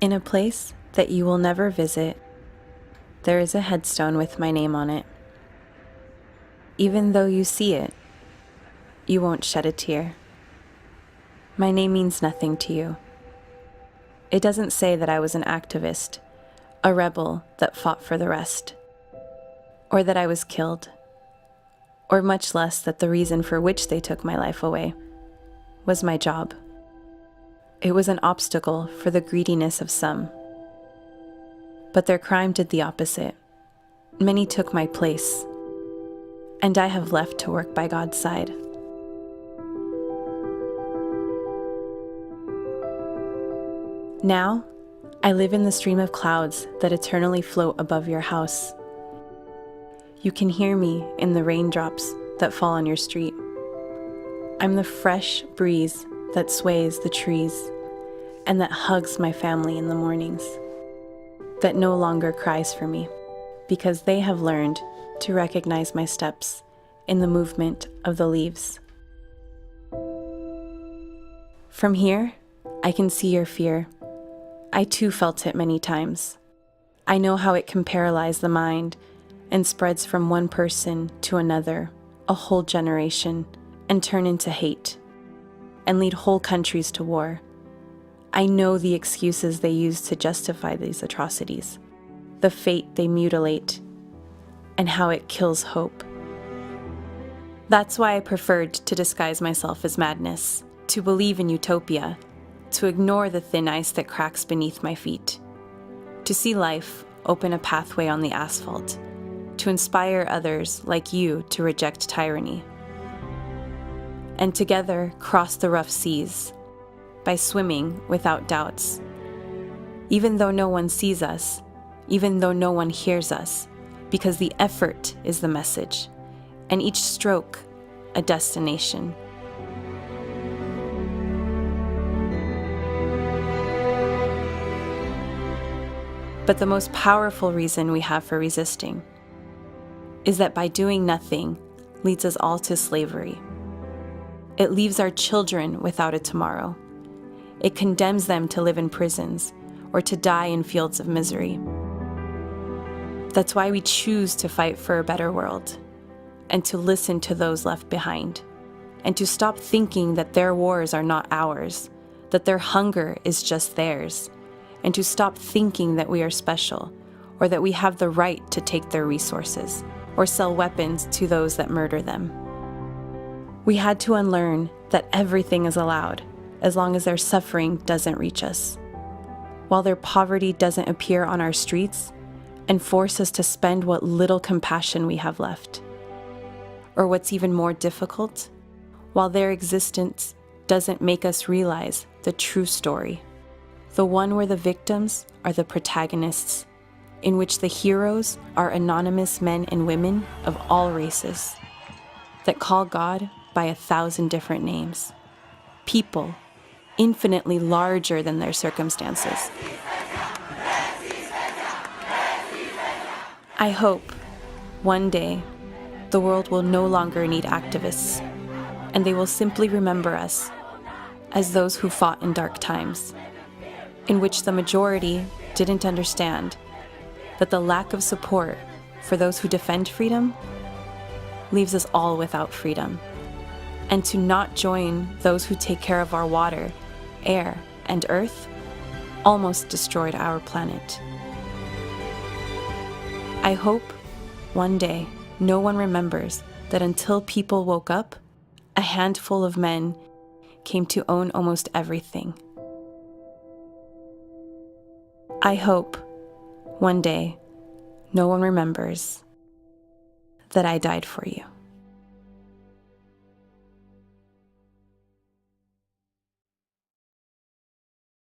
In a place that you will never visit, there is a headstone with my name on it. Even though you see it, you won't shed a tear. My name means nothing to you. It doesn't say that I was an activist, a rebel that fought for the rest, or that I was killed, or much less that the reason for which they took my life away was my job. It was an obstacle for the greediness of some. But their crime did the opposite. Many took my place, and I have left to work by God's side. Now, I live in the stream of clouds that eternally float above your house. You can hear me in the raindrops that fall on your street. I'm the fresh breeze that sways the trees and that hugs my family in the mornings, that no longer cries for me, because they have learned to recognize my steps in the movement of the leaves. From here, I can see your fear. I too felt it many times. I know how it can paralyze the mind and spreads from one person to another, a whole generation, and turn into hate, and lead whole countries to war. I know the excuses they use to justify these atrocities, the fate they mutilate, and how it kills hope. That's why I preferred to disguise myself as madness, to believe in utopia, to ignore the thin ice that cracks beneath my feet, to see life open a pathway on the asphalt, to inspire others like you to reject tyranny, and together cross the rough seas by swimming without doubts. Even though no one sees us, even though no one hears us, because the effort is the message, and each stroke a destination. But the most powerful reason we have for resisting is that by doing nothing leads us all to slavery. It leaves our children without a tomorrow. It condemns them to live in prisons or to die in fields of misery. That's why we choose to fight for a better world, and to listen to those left behind, and to stop thinking that their wars are not ours, that their hunger is just theirs, and to stop thinking that we are special, or that we have the right to take their resources, or sell weapons to those that murder them. We had to unlearn that everything is allowed, as long as their suffering doesn't reach us, while their poverty doesn't appear on our streets and force us to spend what little compassion we have left. Or what's even more difficult, while their existence doesn't make us realize the true story, the one where the victims are the protagonists, in which the heroes are anonymous men and women of all races, that call God by 1,000 different names, people infinitely larger than their circumstances. I hope one day the world will no longer need activists, and they will simply remember us as those who fought in dark times, in which the majority didn't understand that the lack of support for those who defend freedom leaves us all without freedom, and to not join those who take care of our water, air, and earth almost destroyed our planet. I hope one day no one remembers that until people woke up, a handful of men came to own almost everything. I hope one day no one remembers that I died for you.